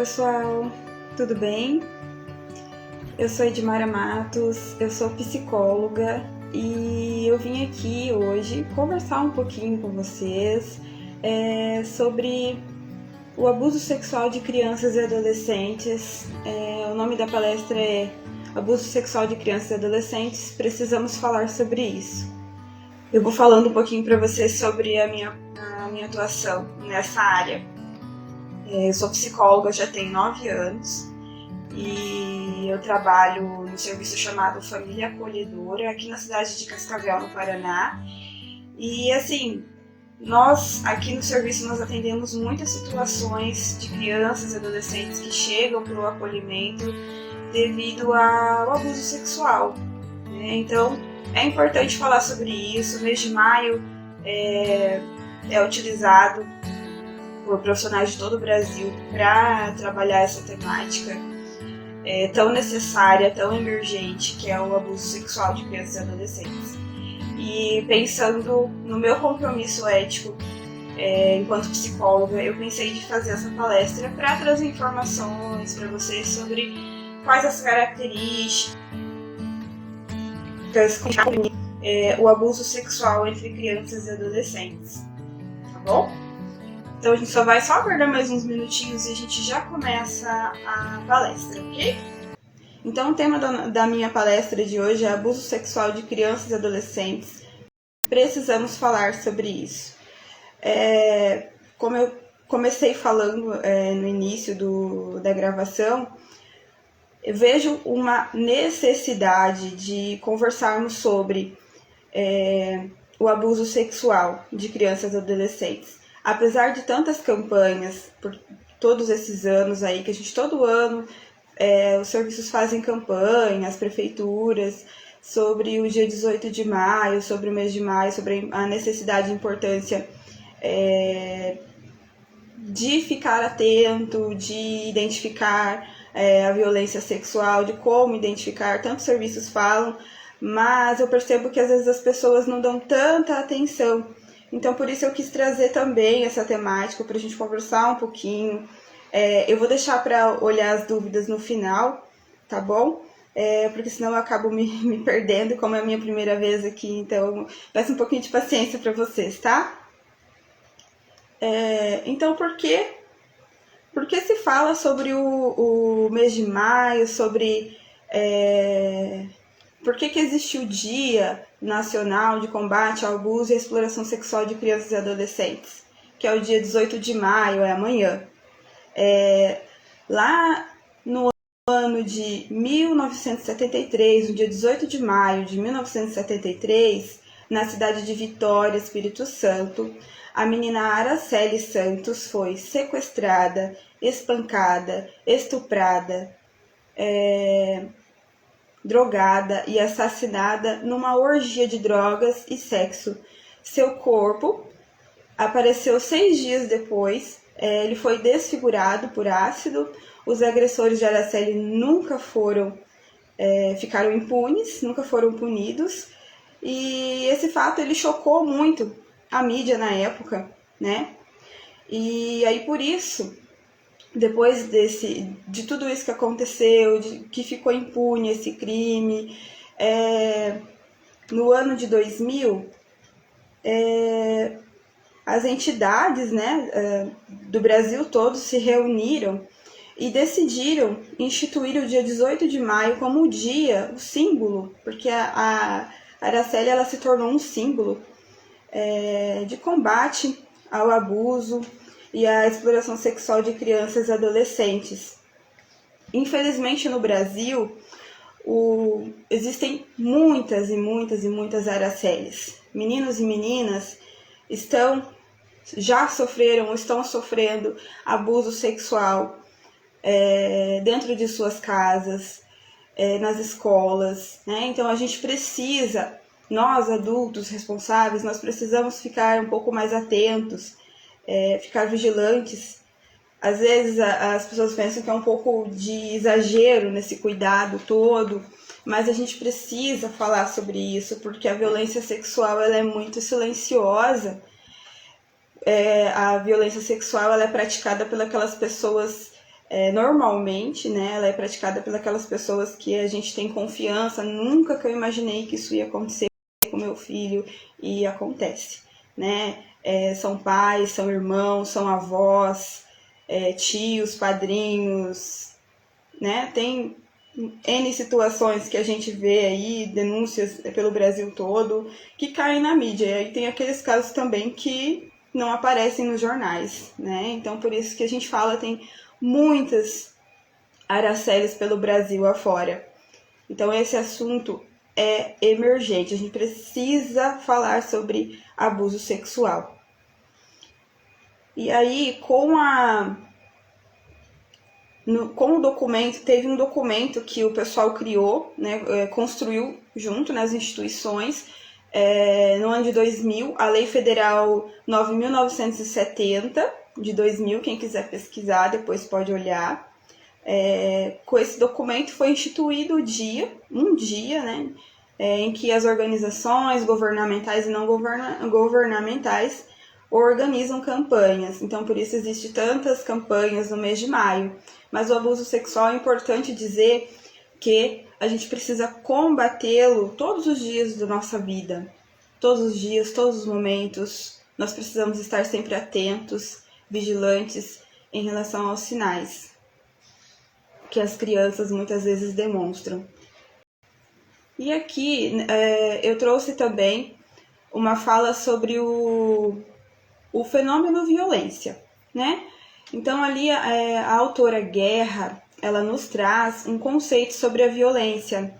pessoal, tudo bem? Eu sou Edmara Matos, eu sou psicóloga e eu vim aqui hoje conversar um pouquinho com vocês sobre o abuso sexual de crianças e adolescentes. O nome da palestra é Abuso Sexual de Crianças e Adolescentes, precisamos falar sobre isso. Eu vou falando um pouquinho para vocês sobre a minha atuação nessa área. Eu sou psicóloga, já tenho 9 anos e eu trabalho no serviço chamado Família Acolhedora, aqui na cidade de Cascavel, no Paraná. E assim, nós aqui no serviço nós atendemos muitas situações de crianças e adolescentes que chegam para o acolhimento devido ao abuso sexual, né? Então é importante falar sobre isso. O mês de maio é utilizado por profissionais de todo o Brasil para trabalhar essa temática tão necessária, tão emergente, que é o abuso sexual de crianças e adolescentes. E pensando no meu compromisso ético enquanto psicóloga, eu pensei de fazer essa palestra para trazer informações para vocês sobre quais as características o abuso sexual entre crianças e adolescentes, tá bom? Então a gente só vai aguardar mais uns minutinhos e a gente já começa a palestra, ok? Então o tema da minha palestra de hoje é abuso sexual de crianças e adolescentes. Precisamos falar sobre isso. Como eu comecei falando no início da gravação, eu vejo uma necessidade de conversarmos sobre o abuso sexual de crianças e adolescentes. Apesar de tantas campanhas por todos esses anos aí, que a gente todo ano, os serviços fazem campanha, as prefeituras, sobre o dia 18 de maio, sobre o mês de maio, sobre a necessidade e importância de ficar atento, de identificar a violência sexual, de como identificar, tantos serviços falam, mas eu percebo que às vezes as pessoas não dão tanta atenção. Então, por isso eu quis trazer também essa temática para a gente conversar um pouquinho. Eu vou deixar para olhar as dúvidas no final, tá bom? Porque senão eu acabo me perdendo, como é a minha primeira vez aqui, então peço um pouquinho de paciência para vocês, tá? Então, por que se fala sobre o mês de maio, sobre por que existe o Dia Nacional de Combate ao Abuso e à Exploração Sexual de Crianças e Adolescentes, que é o dia 18 de maio, é amanhã. Lá no ano de 1973, no dia 18 de maio de 1973, na cidade de Vitória, Espírito Santo, a menina Araceli Santos foi sequestrada, espancada, estuprada, drogada e assassinada numa orgia de drogas e sexo. Seu corpo apareceu 6 dias depois, ele foi desfigurado por ácido. Os agressores de Araceli nunca ficaram impunes, nunca foram punidos, e esse fato ele chocou muito a mídia na época, né? E aí por isso, depois de tudo isso que aconteceu, que ficou impune esse crime, no ano de 2000, as entidades, né, do Brasil todo se reuniram e decidiram instituir o dia 18 de maio como o dia, o símbolo, porque a Araceli ela se tornou um símbolo de combate ao abuso e à exploração sexual de crianças e adolescentes. Infelizmente no Brasil existem muitas e muitas e muitas Aracelis. Meninos e meninas já sofreram ou estão sofrendo abuso sexual dentro de suas casas, nas escolas, né? Então a gente precisa, nós adultos responsáveis, nós precisamos ficar um pouco mais atentos, ficar vigilantes. Às vezes as pessoas pensam que é um pouco de exagero nesse cuidado todo, mas a gente precisa falar sobre isso, porque a violência sexual ela é muito silenciosa. A violência sexual ela é praticada pelas pessoas normalmente, né? Ela é praticada pelas pessoas que a gente tem confiança. Nunca que eu imaginei que isso ia acontecer com meu filho, e acontece, né? São pais, são irmãos, são avós, tios, padrinhos, né? Tem N situações que a gente vê aí, denúncias pelo Brasil todo, que caem na mídia. E aí tem aqueles casos também que não aparecem nos jornais, né? Então, por isso que a gente fala, tem muitas Aracelis pelo Brasil afora. Então, esse assunto é emergente. A gente precisa falar sobre abuso sexual. E aí, com o documento, teve um documento que o pessoal criou, né, construiu junto nas instituições, no ano de 2000, a Lei Federal 9.970 de 2000, quem quiser pesquisar depois pode olhar. Com esse documento foi instituído um dia, né, em que as organizações governamentais e não governamentais organizam campanhas. Então, por isso existe tantas campanhas no mês de maio. Mas o abuso sexual é importante dizer que a gente precisa combatê-lo todos os dias da nossa vida. Todos os dias, todos os momentos. Nós precisamos estar sempre atentos, vigilantes em relação aos sinais que as crianças muitas vezes demonstram. E aqui eu trouxe também uma fala sobre o fenômeno violência, né? Então ali a autora Guerra, ela nos traz um conceito sobre a violência.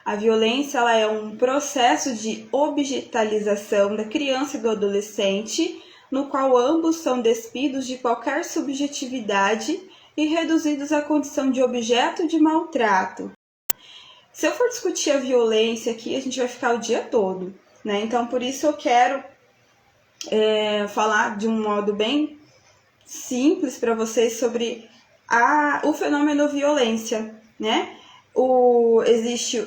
A violência, ela é um processo de objetalização da criança e do adolescente, no qual ambos são despidos de qualquer subjetividade e reduzidos à condição de objeto de maltrato. Se eu for discutir a violência aqui, a gente vai ficar o dia todo, né? Então, por isso eu quero falar de um modo bem simples para vocês sobre o fenômeno violência, né? Existe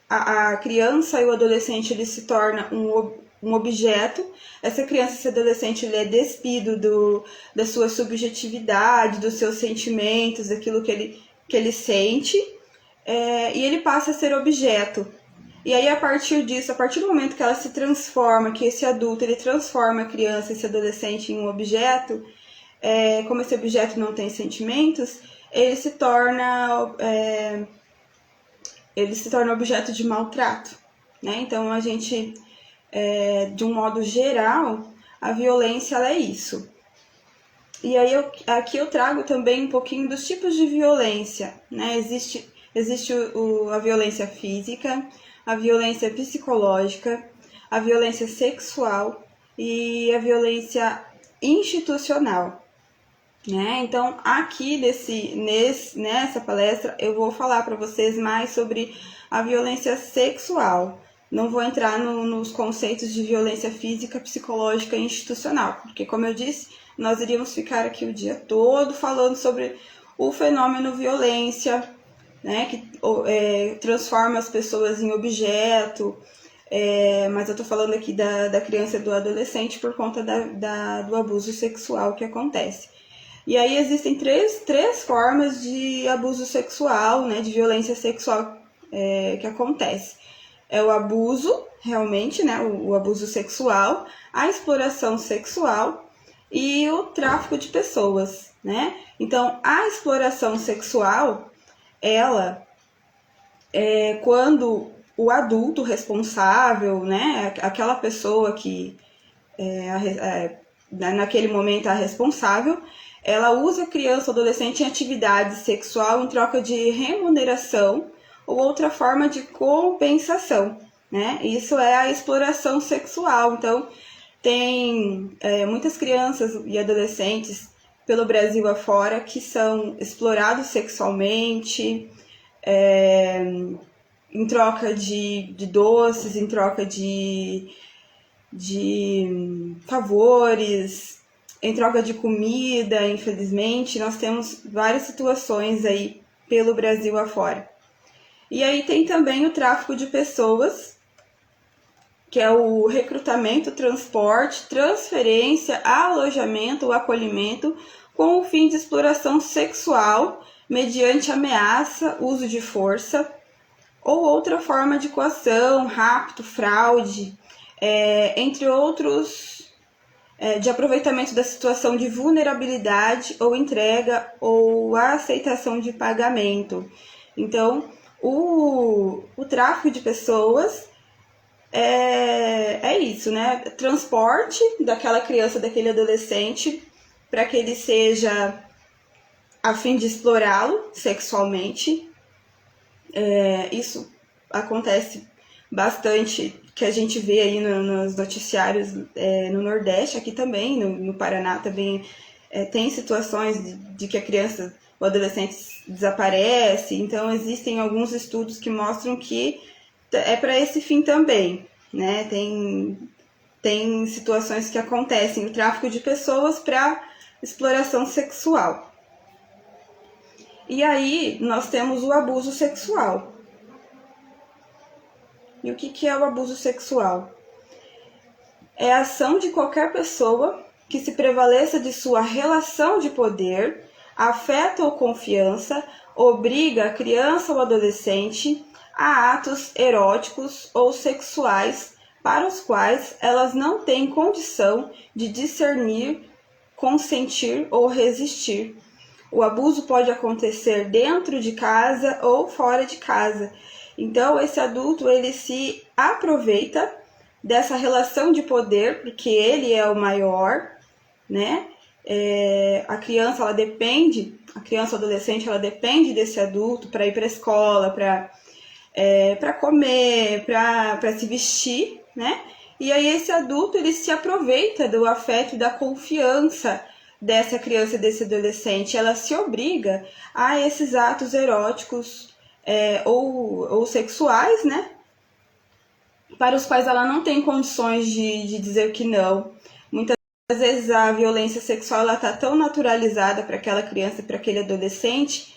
a criança e o adolescente, ele se torna um objeto. Essa criança, esse adolescente, ele é despido da sua subjetividade, dos seus sentimentos, daquilo que ele sente, e ele passa a ser objeto. E aí, a partir disso, a partir do momento que ela se transforma, que esse adulto ele transforma a criança, esse adolescente, em um objeto, como esse objeto não tem sentimentos, ele se torna objeto de maltrato, né? Então, a gente, de um modo geral, a violência ela é isso. E aí, aqui eu trago também um pouquinho dos tipos de violência, né? Existe a violência física, a violência psicológica, a violência sexual e a violência institucional, né? Então, aqui nessa palestra, eu vou falar para vocês mais sobre a violência sexual. Não vou entrar nos conceitos de violência física, psicológica e institucional, porque, como eu disse, nós iríamos ficar aqui o dia todo falando sobre o fenômeno violência, né, que transforma as pessoas em objeto, mas eu estou falando aqui da criança e do adolescente por conta do abuso sexual que acontece. E aí existem três formas de abuso sexual, né, de violência sexual que acontece. É o abuso, realmente, né, o abuso sexual, a exploração sexual e o tráfico de pessoas, né? Então, a exploração sexual, ela é quando o adulto responsável, né, aquela pessoa que naquele momento é a responsável, ela usa a criança ou adolescente em atividade sexual em troca de remuneração ou outra forma de compensação, né? Isso é a exploração sexual. Então, tem muitas crianças e adolescentes pelo Brasil afora que são explorados sexualmente, em troca de doces, em troca de favores, em troca de comida. Infelizmente, nós temos várias situações aí pelo Brasil afora. E aí tem também o tráfico de pessoas, que é o recrutamento, transporte, transferência, alojamento, o acolhimento com o fim de exploração sexual mediante ameaça, uso de força ou outra forma de coação, rapto, fraude, entre outros, de aproveitamento da situação de vulnerabilidade ou entrega ou aceitação de pagamento. Então, o tráfico de pessoas é isso, né? Transporte daquela criança, daquele adolescente, para que ele seja a fim de explorá-lo sexualmente. Isso acontece bastante, que a gente vê aí nos noticiários no Nordeste, aqui também, no Paraná também tem situações de que a criança, o adolescente desaparece. Então existem alguns estudos que mostram que é para esse fim também, né? Tem situações que acontecem o tráfico de pessoas para exploração sexual. E aí nós temos o abuso sexual. E o que é o abuso sexual? É a ação de qualquer pessoa que se prevaleça de sua relação de poder, afeto ou confiança, obriga a criança ou adolescente a atos eróticos ou sexuais para os quais elas não têm condição de discernir, consentir ou resistir. O abuso pode acontecer dentro de casa ou fora de casa. Então, esse adulto, ele se aproveita dessa relação de poder, porque ele é o maior, né? A criança, ela depende, a criança ou adolescente, ela depende desse adulto para ir para a escola, para comer, para se vestir, né? E aí esse adulto, ele se aproveita do afeto e da confiança dessa criança, desse adolescente. Ela se obriga a esses atos eróticos ou sexuais, né? Para os quais ela não tem condições de dizer que não. Muitas vezes a violência sexual está tão naturalizada para aquela criança, para aquele adolescente,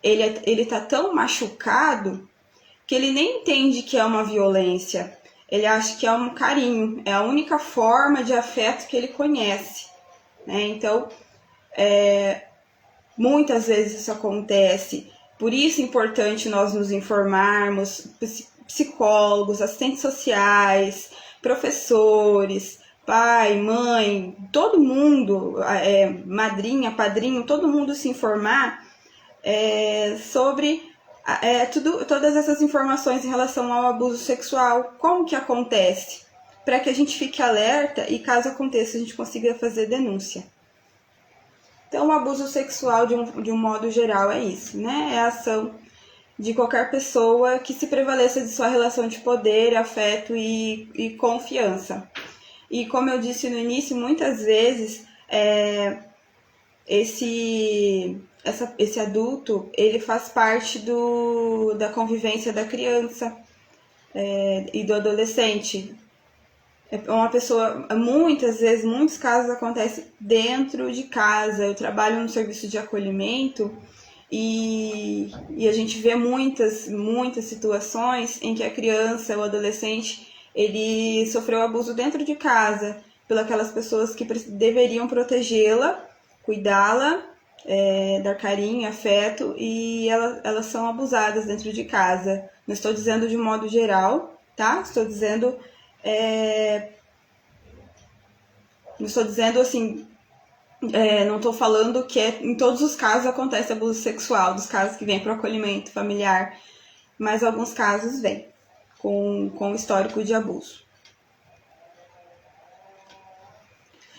ele está tão machucado que ele nem entende que é uma violência. Ele acha que é um carinho, é a única forma de afeto que ele conhece, né? Então, muitas vezes isso acontece. Por isso é importante nós nos informarmos, psicólogos, assistentes sociais, professores, pai, mãe, todo mundo, madrinha, padrinho, todo mundo se informar sobre todas essas informações em relação ao abuso sexual, como que acontece, para que a gente fique alerta e caso aconteça a gente consiga fazer denúncia. Então, o abuso sexual, de um modo geral, é isso, né? É a ação de qualquer pessoa que se prevaleça de sua relação de poder, afeto e confiança. E como eu disse no início, muitas vezes esse adulto, ele faz parte da convivência da criança e do adolescente. É uma pessoa, muitas vezes, muitos casos acontecem dentro de casa. Eu trabalho no serviço de acolhimento e a gente vê muitas situações em que a criança, o adolescente, ele sofreu abuso dentro de casa, pelas pessoas que deveriam protegê-la, cuidá-la, dar carinho, afeto, e elas são abusadas dentro de casa. Não estou dizendo de modo geral, tá? Estou dizendo não estou dizendo assim, não estou falando que em todos os casos acontece abuso sexual, dos casos que vêm para o acolhimento familiar, mas alguns casos vêm com histórico de abuso.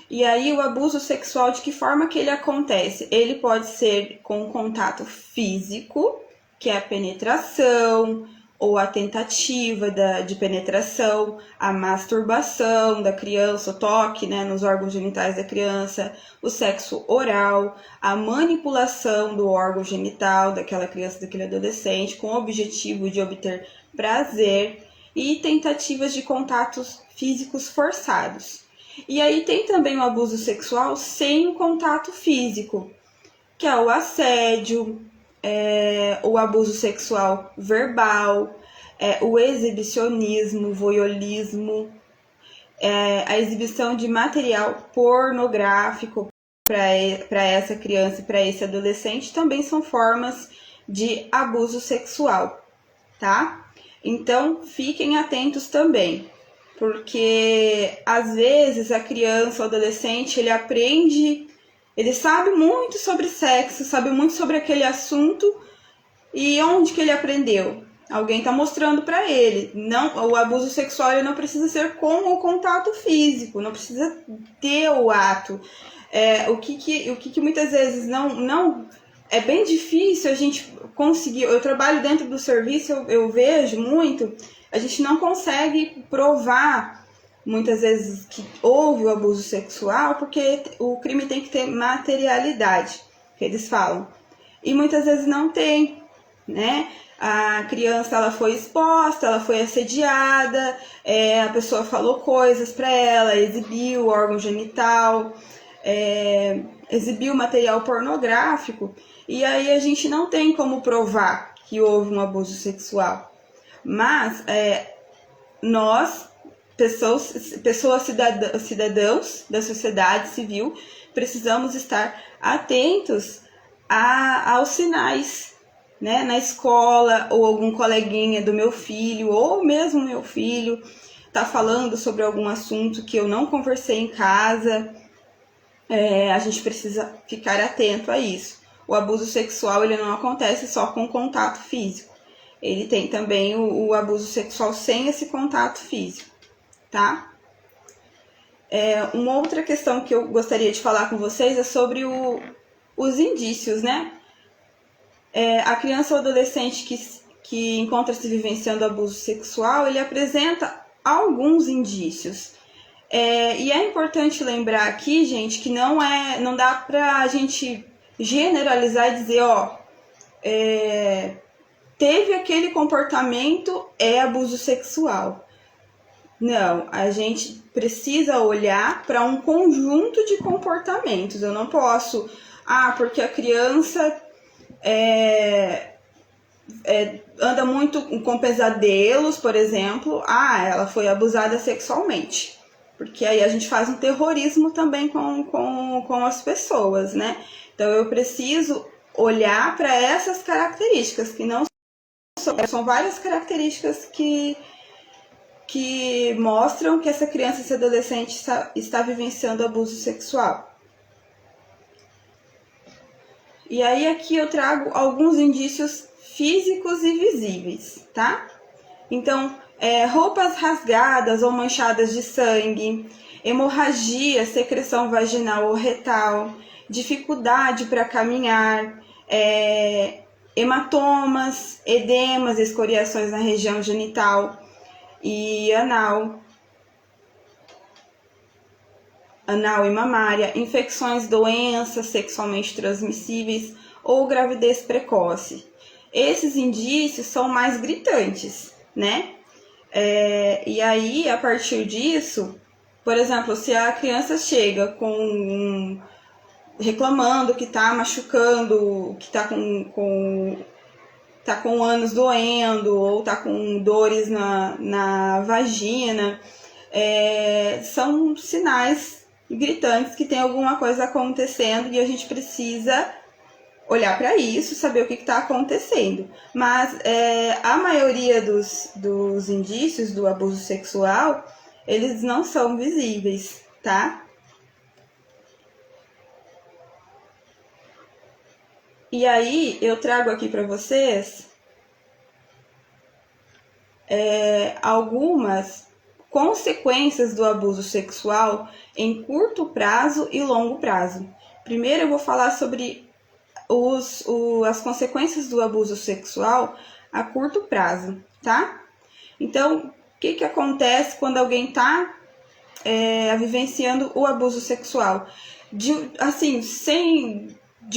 E aí o abuso sexual, de que forma que ele acontece? Ele pode ser com contato físico, que é a penetração, ou a tentativa de penetração, a masturbação da criança, o toque, né, nos órgãos genitais da criança, o sexo oral, a manipulação do órgão genital daquela criança, daquele adolescente, com o objetivo de obter prazer, e tentativas de contatos físicos forçados. E aí tem também o abuso sexual sem o contato físico, que é o assédio, o abuso sexual verbal, o exibicionismo, voyeurismo, a exibição de material pornográfico para essa criança e para esse adolescente também são formas de abuso sexual, tá? Então, fiquem atentos também, porque às vezes a criança ou adolescente, ele aprende, ele sabe muito sobre sexo, sabe muito sobre aquele assunto, e onde que ele aprendeu? Alguém está mostrando para ele. Não, o abuso sexual ele não precisa ser com o contato físico, não precisa ter o ato. O que muitas vezes não é bem difícil a gente conseguir. Eu trabalho dentro do serviço, eu vejo muito, a gente não consegue provar muitas vezes que houve o abuso sexual, porque o crime tem que ter materialidade, que eles falam. E muitas vezes não tem, né? A criança ela foi exposta, ela foi assediada, a pessoa falou coisas para ela, exibiu o órgão genital, exibiu material pornográfico, e aí a gente não tem como provar que houve um abuso sexual. Mas nós, cidadãos da sociedade civil, precisamos estar atentos aos sinais, né? Na escola, ou algum coleguinha do meu filho, ou mesmo meu filho, tá falando sobre algum assunto que eu não conversei em casa, a gente precisa ficar atento a isso. O abuso sexual ele não acontece só com contato físico. Ele tem também o abuso sexual sem esse contato físico, tá? Uma outra questão que eu gostaria de falar com vocês é sobre os indícios, né? A criança ou adolescente que encontra-se vivenciando abuso sexual, ele apresenta alguns indícios. E é importante lembrar aqui, gente, que não dá pra gente generalizar e dizer, teve aquele comportamento, é abuso sexual. Não, a gente precisa olhar para um conjunto de comportamentos. Eu não posso, porque a criança anda muito com pesadelos, por exemplo, ela foi abusada sexualmente. Porque aí a gente faz um terrorismo também com as pessoas, né? Então eu preciso olhar para essas características, que não são várias características que mostram que essa criança, esse adolescente está vivenciando abuso sexual. E aí aqui eu trago alguns indícios físicos e visíveis, tá? Então, roupas rasgadas ou manchadas de sangue, hemorragia, secreção vaginal ou retal, dificuldade para caminhar, hematomas, edemas, escoriações na região genital e anal e mamária, infecções, doenças sexualmente transmissíveis ou gravidez precoce. Esses indícios são mais gritantes, né? E aí, a partir disso, por exemplo, se a criança chega reclamando que tá machucando, que tá com ânus doendo, ou tá com dores na vagina, são sinais gritantes que tem alguma coisa acontecendo e a gente precisa olhar para isso, saber o que está acontecendo. Mas a maioria dos indícios do abuso sexual, eles não são visíveis, tá? E aí eu trago aqui para vocês algumas consequências do abuso sexual em curto prazo e longo prazo. Primeiro eu vou falar sobre as consequências do abuso sexual a curto prazo, tá? Então, o que acontece quando alguém está vivenciando o abuso sexual? De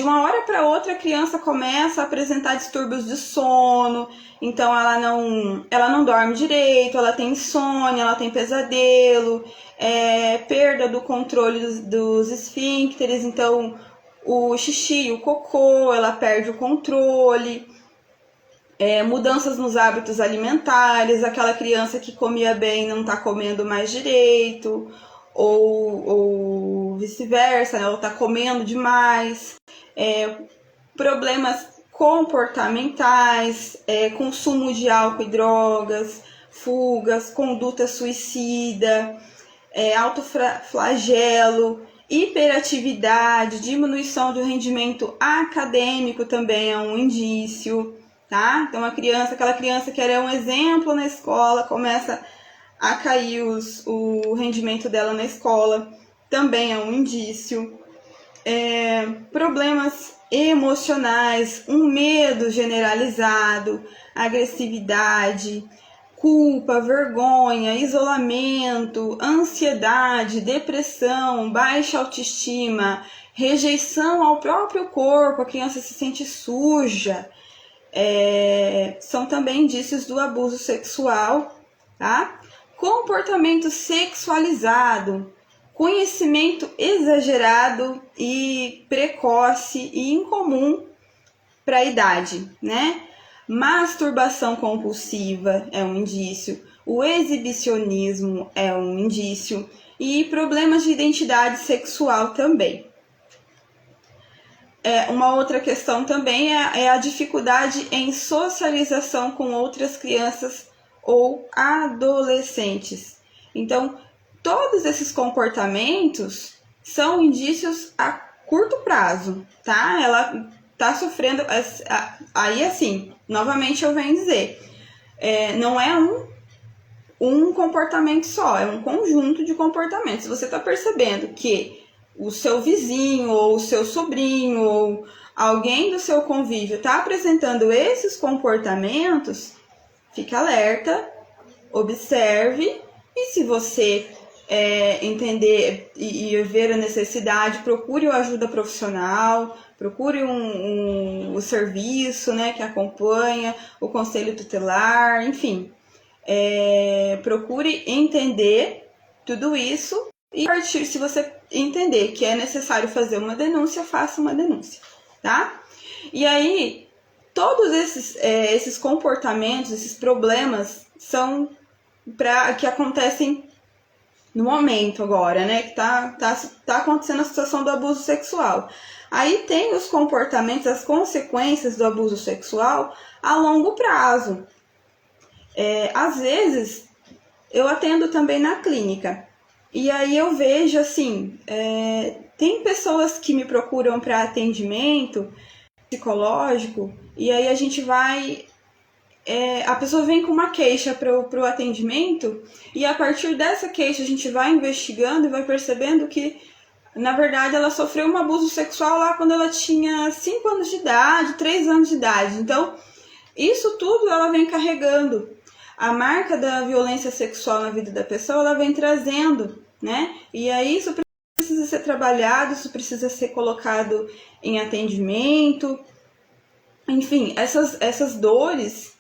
uma hora para outra, a criança começa a apresentar distúrbios de sono, então ela não dorme direito, ela tem insônia, ela tem pesadelo, perda do controle dos esfíncteres, então o xixi, o cocô, ela perde o controle, mudanças nos hábitos alimentares, aquela criança que comia bem não está comendo mais direito, ou vice-versa, né? Ela está comendo demais, problemas comportamentais, consumo de álcool e drogas, fugas, conduta suicida, autoflagelo, hiperatividade, diminuição do rendimento acadêmico também é um indício, tá? Então aquela criança que era um exemplo na escola, começa a cair o rendimento dela na escola, também é um indício. Problemas emocionais, um medo generalizado, agressividade, culpa, vergonha, isolamento, ansiedade, depressão, baixa autoestima, rejeição ao próprio corpo, a criança se sente suja, são também indícios do abuso sexual, tá? Comportamento sexualizado, conhecimento exagerado e precoce e incomum para a idade, né? Masturbação compulsiva é um indício, o exibicionismo é um indício e problemas de identidade sexual também. Uma outra questão também é a dificuldade em socialização com outras crianças ou adolescentes. Então, todos esses comportamentos são indícios a curto prazo, tá? Ela tá sofrendo, aí assim, novamente eu venho dizer, não é um comportamento só, é um conjunto de comportamentos. Se você tá percebendo que o seu vizinho, ou o seu sobrinho, ou alguém do seu convívio tá apresentando esses comportamentos, fique alerta, observe, e se você entender e ver a necessidade, procure ajuda profissional, procure o serviço, né, que acompanha, o conselho tutelar, enfim. Procure entender tudo isso e a partir, se você entender que é necessário fazer uma denúncia, faça uma denúncia, tá? E aí, todos esses comportamentos, esses problemas são que acontecem no momento agora, né? Que tá acontecendo a situação do abuso sexual. Aí tem os comportamentos, as consequências do abuso sexual a longo prazo. Às vezes, eu atendo também na clínica. E aí eu vejo, assim, tem pessoas que me procuram para atendimento psicológico, e aí a gente vai... a pessoa vem com uma queixa para o atendimento, e a partir dessa queixa a gente vai investigando e vai percebendo que, na verdade, ela sofreu um abuso sexual lá quando ela tinha 5 anos de idade, 3 anos de idade. Então, isso tudo ela vem carregando. A marca da violência sexual na vida da pessoa, ela vem trazendo, né? E aí isso precisa ser trabalhado, isso precisa ser colocado em atendimento. Enfim, essas dores,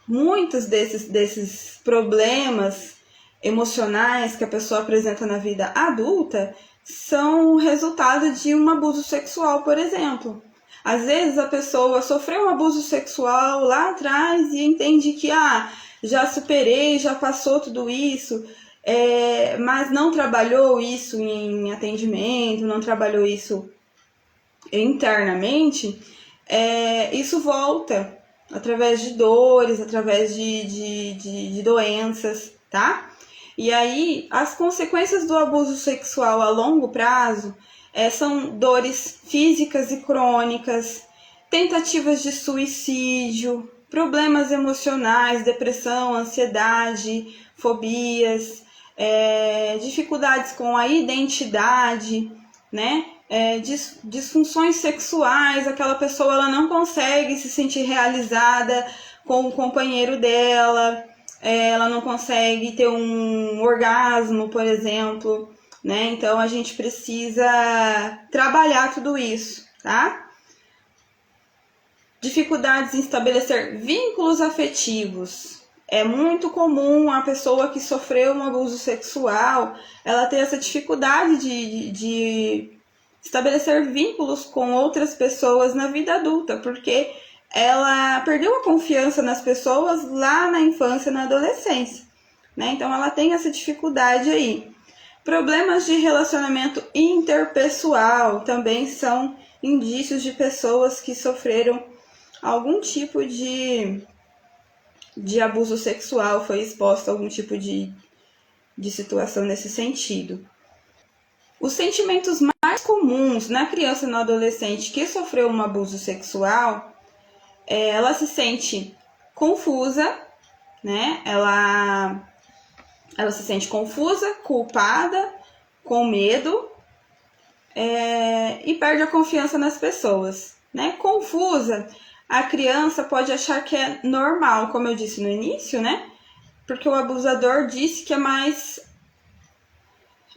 muitos desses problemas emocionais que a pessoa apresenta na vida adulta são resultado de um abuso sexual, por exemplo. Às vezes a pessoa sofreu um abuso sexual lá atrás e entende que já superei, já passou tudo isso, mas não trabalhou isso em atendimento, não trabalhou isso internamente, isso volta através de dores, através de doenças, tá? E aí, as consequências do abuso sexual a longo prazo são dores físicas e crônicas, tentativas de suicídio, problemas emocionais, depressão, ansiedade, fobias, dificuldades com a identidade, né? Disfunções sexuais, aquela pessoa ela não consegue se sentir realizada com o companheiro dela, ela não consegue ter um orgasmo, por exemplo, né? Então a gente precisa trabalhar tudo isso, tá? Dificuldades em estabelecer vínculos afetivos. É muito comum a pessoa que sofreu um abuso sexual, ela ter essa dificuldade de estabelecer vínculos com outras pessoas na vida adulta, porque ela perdeu a confiança nas pessoas lá na infância e na adolescência, né? Então ela tem essa dificuldade aí. Problemas de relacionamento interpessoal também são indícios de pessoas que sofreram algum tipo de abuso sexual, foi exposta a algum tipo de situação nesse sentido. Os sentimentos mais comuns na criança e no adolescente que sofreu um abuso sexual, ela se sente confusa, né? Ela se sente confusa, culpada, com medo, e perde a confiança nas pessoas, né? Confusa, a criança pode achar que é normal, como eu disse no início, né? Porque o abusador disse que é mais...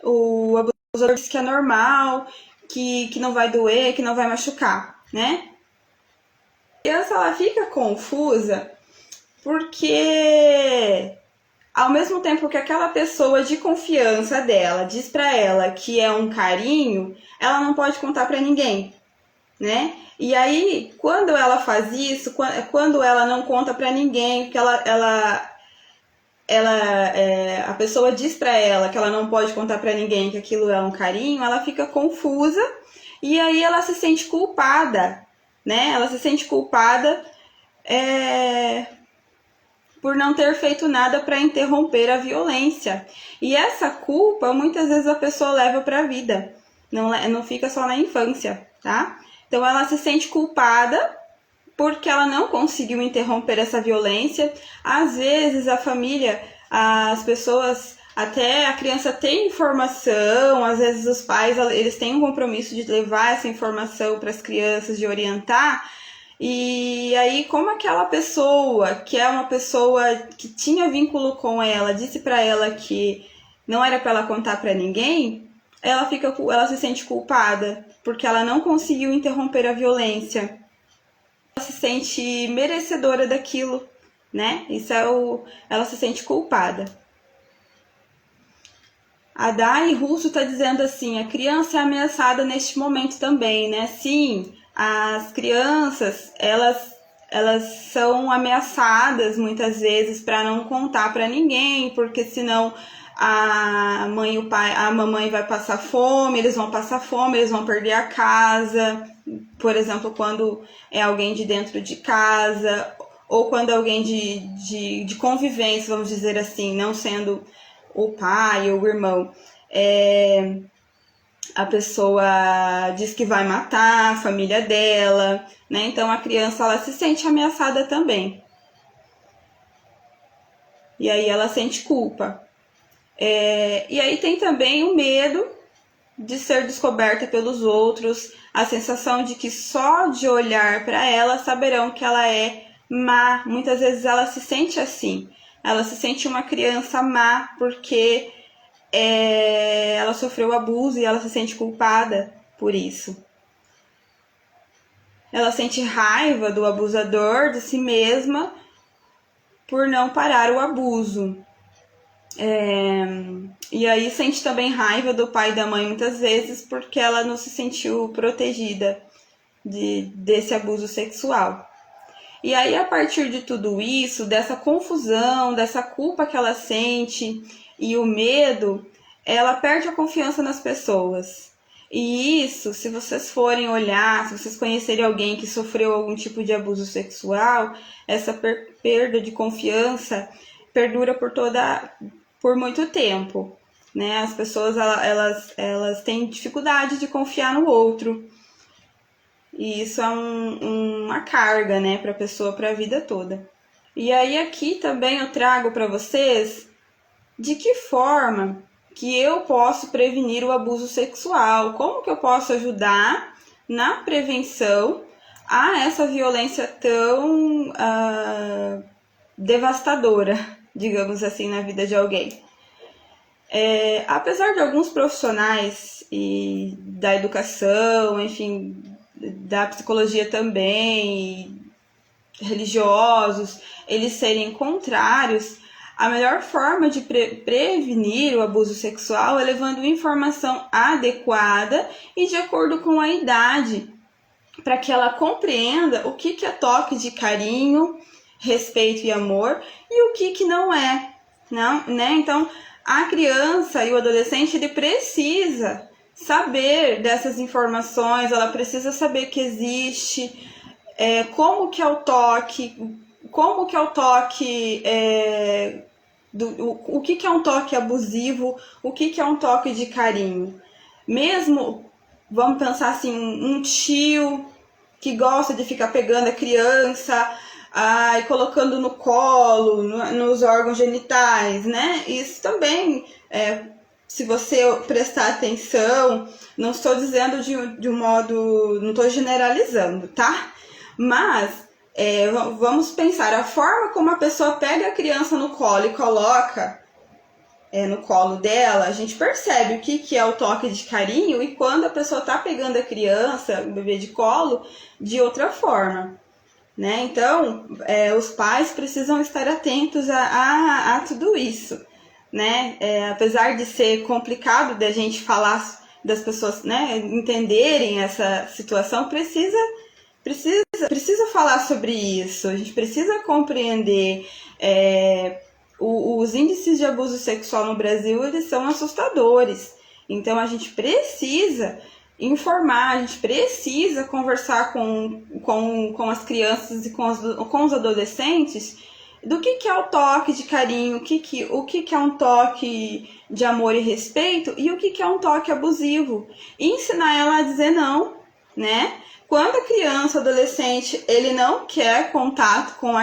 O abusador disse que é normal, que não vai doer, que não vai machucar, né? A criança, ela fica confusa porque, ao mesmo tempo que aquela pessoa de confiança dela diz pra ela que é um carinho, ela não pode contar pra ninguém, né? E aí, quando ela faz isso, quando ela não conta pra ninguém, que a pessoa diz pra ela que ela não pode contar pra ninguém que aquilo é um carinho, ela fica confusa e aí ela se sente culpada, né? Ela se sente culpada por não ter feito nada para interromper a violência. E essa culpa, muitas vezes a pessoa leva para a vida, não fica só na infância, tá? Então ela se sente culpada porque ela não conseguiu interromper essa violência. Às vezes a família, as pessoas, até a criança tem informação, às vezes os pais, eles têm um compromisso de levar essa informação para as crianças, de orientar. E aí, como aquela pessoa, que é uma pessoa que tinha vínculo com ela, disse para ela que não era para ela contar para ninguém, ela se sente culpada porque ela não conseguiu interromper a violência. Ela se sente merecedora daquilo, né? Ela se sente culpada. A Dai Russo está dizendo assim: a criança é ameaçada neste momento também, né? Sim, as crianças, elas são ameaçadas muitas vezes para não contar para ninguém, porque senão a mãe e o pai, a mamãe vai passar fome, eles vão passar fome, eles vão perder a casa, por exemplo, quando é alguém de dentro de casa, ou quando é alguém de convivência, vamos dizer assim, não sendo o pai ou o irmão. A pessoa diz que vai matar a família dela, né? Então a criança, ela se sente ameaçada também. E aí ela sente culpa. E aí tem também o medo de ser descoberta pelos outros, a sensação de que só de olhar para ela saberão que ela é má. Muitas vezes ela se sente assim, ela se sente uma criança má porque ela sofreu abuso e ela se sente culpada por isso. Ela sente raiva do abusador, de si mesma, por não parar o abuso. E aí sente também raiva do pai e da mãe muitas vezes porque ela não se sentiu protegida desse abuso sexual. E aí, a partir de tudo isso, dessa confusão, dessa culpa que ela sente e o medo, ela perde a confiança nas pessoas. E isso, se vocês forem olhar, se vocês conhecerem alguém que sofreu algum tipo de abuso sexual, essa perda de confiança perdura por muito tempo, né? As pessoas, elas têm dificuldade de confiar no outro. E isso é uma carga, né, para a pessoa, para a vida toda. E aí aqui também eu trago para vocês de que forma que eu posso prevenir o abuso sexual, como que eu posso ajudar na prevenção a essa violência tão devastadora, digamos assim, na vida de alguém. Apesar de alguns profissionais e da educação, enfim, da psicologia também, religiosos, eles serem contrários, a melhor forma de prevenir o abuso sexual é levando informação adequada e de acordo com a idade, para que ela compreenda o que é toque de carinho, respeito e amor e o que não é, não, né? Então, A criança e o adolescente, ele precisa saber dessas informações, ela precisa saber que existe, como que é o toque, o que é um toque abusivo, o que é um toque de carinho. Mesmo, vamos pensar assim, um tio que gosta de ficar pegando a criança e colocando no colo, nos órgãos genitais, né? Isso também, se você prestar atenção, não estou dizendo de um modo, não estou generalizando, tá? Mas vamos pensar, a forma como a pessoa pega a criança no colo e coloca no colo dela, a gente percebe o que é o toque de carinho e quando a pessoa está pegando a criança, o bebê de colo, de outra forma, né? Então, os pais precisam estar atentos a tudo isso, né? Apesar de ser complicado da gente falar, das pessoas, né, entenderem essa situação, precisa falar sobre isso, a gente precisa compreender. Os índices de abuso sexual no Brasil, eles são assustadores. Então, a gente precisa informar, a gente precisa conversar com as crianças e com os adolescentes do que é o toque de carinho, o que é um toque de amor e respeito e o que é um toque abusivo. E ensinar ela a dizer não, né? Quando a criança, adolescente, ele não quer contato com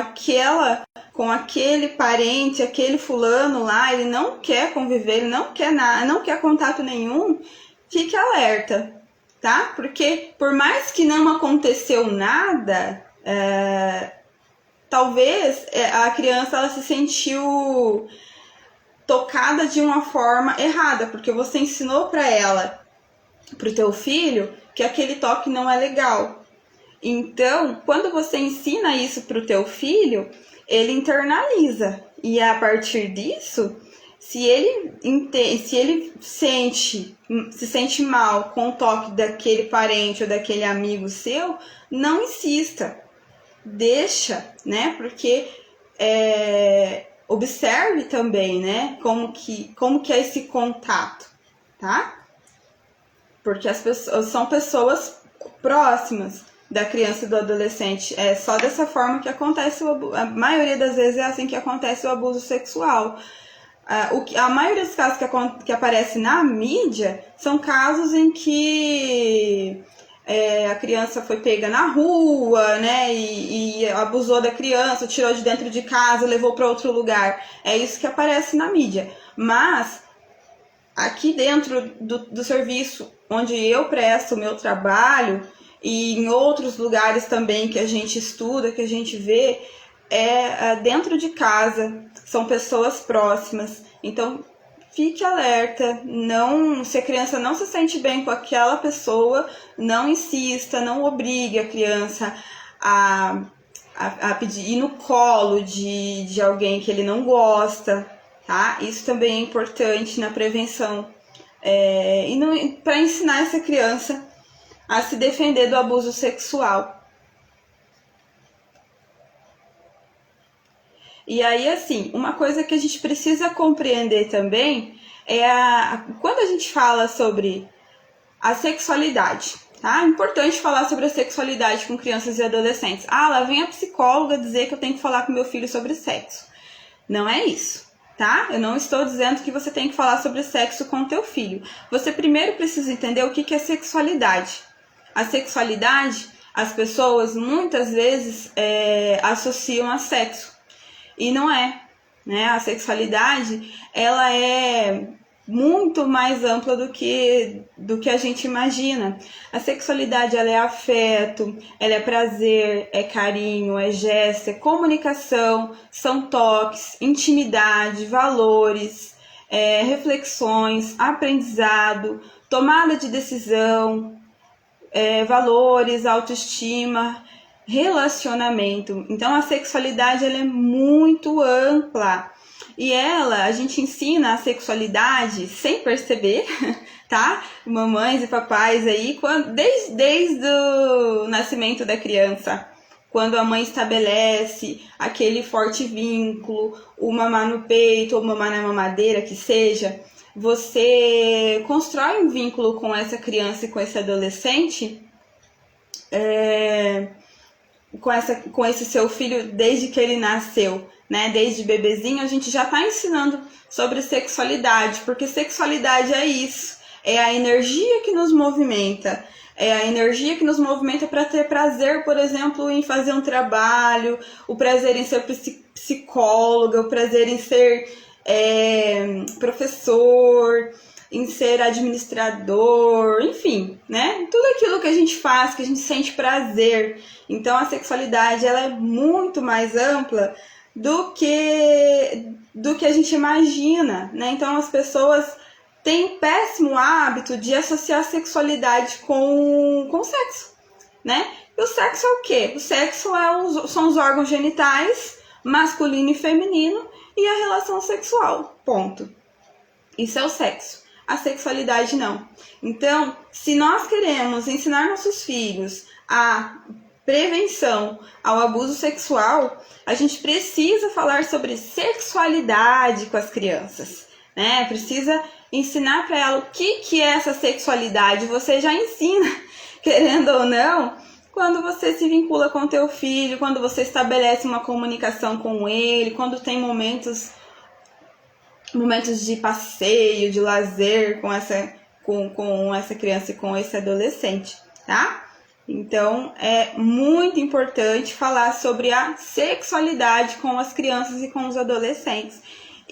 aquele parente, aquele fulano lá, ele não quer conviver, ele não quer nada, não quer contato nenhum, fique alerta, tá? Porque por mais que não aconteceu nada, talvez a criança ela se sentiu tocada de uma forma errada, porque você ensinou para ela, para o teu filho, que aquele toque não é legal. Então, quando você ensina isso para o teu filho, ele internaliza. E a partir disso, se ele se sente mal com o toque daquele parente ou daquele amigo seu, não insista. Deixa, né? Porque observe também, né? Como que é esse contato, tá? Porque as pessoas são pessoas próximas da criança e do adolescente. É só dessa forma que acontece a maioria das vezes é assim que acontece o abuso sexual. A maioria dos casos que aparece na mídia são casos em que a criança foi pega na rua, né, e abusou da criança, tirou de dentro de casa, levou para outro lugar. É isso que aparece na mídia. Mas aqui dentro do serviço onde eu presto o meu trabalho e em outros lugares também que a gente estuda, que a gente vê, dentro de casa, são pessoas próximas. Então, fique alerta, se a criança não se sente bem com aquela pessoa, não insista, não obrigue a criança a pedir ir no colo de alguém que ele não gosta, tá? Isso também é importante na prevenção. Para ensinar essa criança a se defender do abuso sexual. E aí, assim, uma coisa que a gente precisa compreender também quando a gente fala sobre a sexualidade, tá? É importante falar sobre a sexualidade com crianças e adolescentes. Lá vem a psicóloga dizer que eu tenho que falar com meu filho sobre sexo. Não é isso, tá? Eu não estou dizendo que você tem que falar sobre sexo com o teu filho. Você primeiro precisa entender o que é sexualidade. A sexualidade, as pessoas muitas vezes associam a sexo. E não é, né? A sexualidade, ela é muito mais ampla do que a gente imagina. A sexualidade, ela é afeto, ela é prazer, é carinho, é gesto, é comunicação, são toques, intimidade, valores, reflexões, aprendizado, tomada de decisão, valores, autoestima, relacionamento. Então a sexualidade ela é muito ampla e a gente ensina a sexualidade sem perceber, tá? Mamães e papais aí desde o nascimento da criança, quando a mãe estabelece aquele forte vínculo, o mamar no peito ou mamar na mamadeira, que seja, você constrói um vínculo com essa criança e com esse adolescente, com esse seu filho desde que ele nasceu, né? Desde bebezinho, a gente já está ensinando sobre sexualidade, porque sexualidade é isso, é a energia que nos movimenta. É a energia que nos movimenta para ter prazer, por exemplo, em fazer um trabalho, o prazer em ser psicóloga, o prazer em ser professor, em ser administrador, enfim, né? Tudo aquilo que a gente faz, que a gente sente prazer. Então, a sexualidade ela é muito mais ampla do que a gente imagina, né? Então, as pessoas tem um péssimo hábito de associar a sexualidade com sexo, né? E o sexo é o quê? O sexo são os órgãos genitais, masculino e feminino, e a relação sexual, ponto. Isso é o sexo. A sexualidade não. Então, se nós queremos ensinar nossos filhos a prevenção ao abuso sexual, a gente precisa falar sobre sexualidade com as crianças, né? Precisa ensinar para ela o que é essa sexualidade. Você já ensina, querendo ou não, quando você se vincula com o teu filho, quando você estabelece uma comunicação com ele, quando tem momentos de passeio, de lazer com essa criança e com esse adolescente, tá? Então, é muito importante falar sobre a sexualidade com as crianças e com os adolescentes.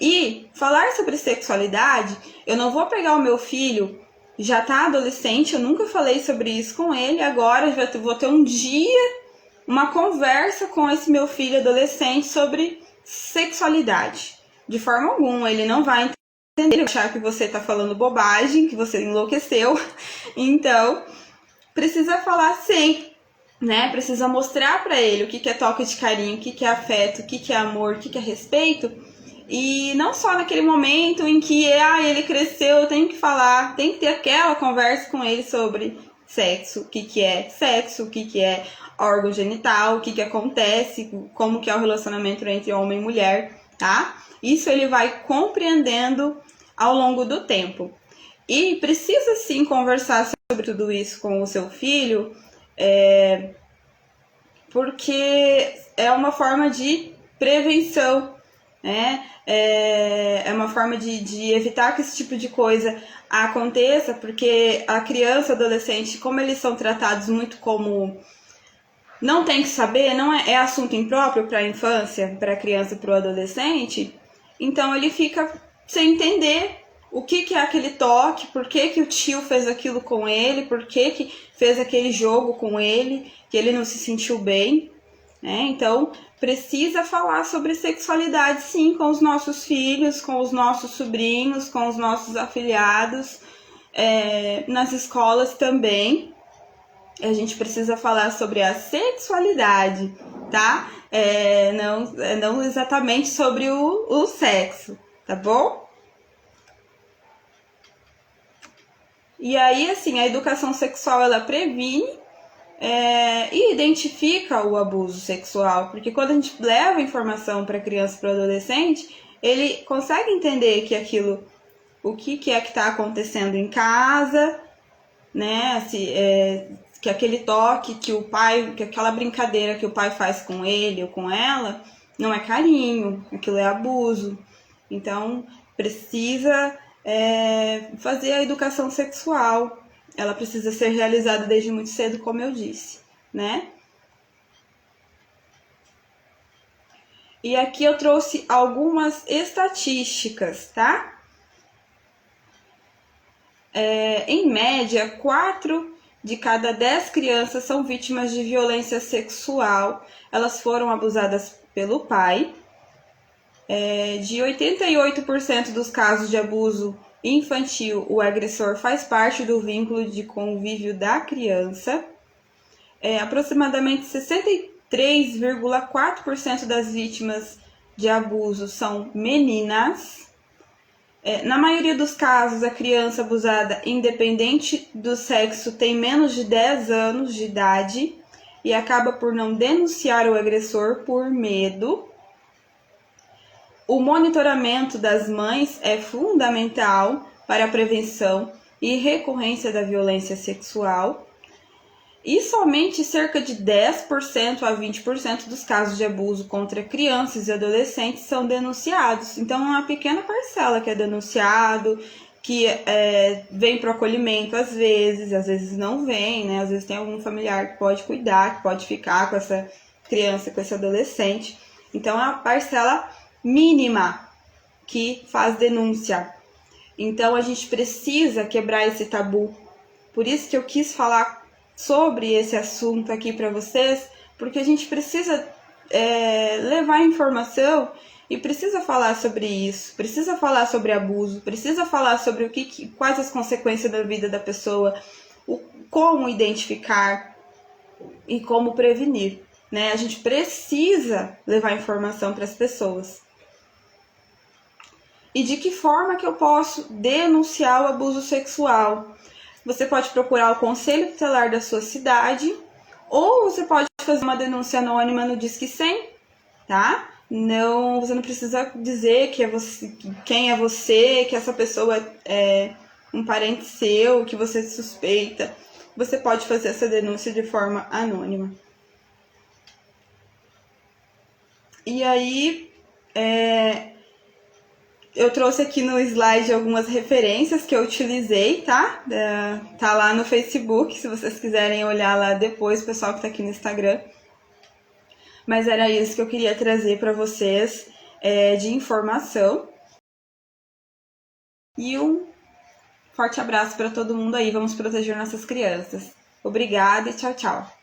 E falar sobre sexualidade, eu não vou pegar o meu filho, já tá adolescente, eu nunca falei sobre isso com ele, agora eu vou ter um dia, uma conversa com esse meu filho adolescente sobre sexualidade. De forma alguma, ele não vai entender, achar que você tá falando bobagem, que você enlouqueceu. Então, precisa falar sim, né? Precisa mostrar para ele o que é toque de carinho, o que é afeto, o que é amor, o que é respeito. E não só naquele momento em que ele cresceu, eu tenho que falar, tem que ter aquela conversa com ele sobre sexo, o que é sexo, o que é órgão genital, o que acontece, como que é o relacionamento entre homem e mulher, tá? Isso ele vai compreendendo ao longo do tempo. E precisa sim conversar sobre tudo isso com o seu filho, porque é uma forma de prevenção, né? É uma forma de evitar que esse tipo de coisa aconteça, porque a criança, adolescente, como eles são tratados muito como não tem que saber, não é assunto impróprio para a infância, para a criança, para o adolescente, então ele fica sem entender o que é aquele toque, por que o tio fez aquilo com ele, por que fez aquele jogo com ele, que ele não se sentiu bem, né? Então, precisa falar sobre sexualidade, sim, com os nossos filhos, com os nossos sobrinhos, com os nossos afiliados, nas escolas também. A gente precisa falar sobre a sexualidade, tá? Não exatamente sobre o sexo, tá bom? E aí, assim, a educação sexual, ela previne e identifica o abuso sexual, porque quando a gente leva informação para a criança e para o adolescente, ele consegue entender que aquilo, o que é que está acontecendo em casa, né? Que aquele toque que o pai, que aquela brincadeira que o pai faz com ele ou com ela, não é carinho, aquilo é abuso. Então, precisa fazer a educação sexual. Ela precisa ser realizada desde muito cedo, como eu disse, né? E aqui eu trouxe algumas estatísticas, tá? Em média, 4 de cada 10 crianças são vítimas de violência sexual. Elas foram abusadas pelo pai. De 88% dos casos de abuso infantil, o agressor faz parte do vínculo de convívio da criança. Aproximadamente 63,4% das vítimas de abuso são meninas. Na maioria dos casos, a criança abusada, independente do sexo, tem menos de 10 anos de idade. e acaba por não denunciar o agressor por medo. O monitoramento das mães é fundamental para a prevenção e recorrência da violência sexual. E somente cerca de 10% a 20% dos casos de abuso contra crianças e adolescentes são denunciados. Então, é uma pequena parcela que é denunciado, que vem para o acolhimento às vezes não vem, né? Às vezes tem algum familiar que pode cuidar, que pode ficar com essa criança, com esse adolescente. Então, é uma parcela mínima que faz denúncia. Então, a gente precisa quebrar esse tabu. Por isso que eu quis falar sobre esse assunto aqui para vocês, porque a gente precisa levar informação e precisa falar sobre isso, precisa falar sobre abuso, precisa falar sobre quais as consequências da vida da pessoa, como identificar e como prevenir, né? A gente precisa levar informação para as pessoas. E de que forma que eu posso denunciar o abuso sexual? Você pode procurar o Conselho Tutelar da sua cidade, ou você pode fazer uma denúncia anônima no Disque 100, tá? Não, você não precisa dizer que é você, quem é você, que essa pessoa é um parente seu, que você suspeita. Você pode fazer essa denúncia de forma anônima. E aí, eu trouxe aqui no slide algumas referências que eu utilizei, tá? Tá lá no Facebook, se vocês quiserem olhar lá depois, o pessoal que tá aqui no Instagram. Mas era isso que eu queria trazer para vocês de informação. E um forte abraço para todo mundo aí. Vamos proteger nossas crianças. Obrigada e tchau, tchau.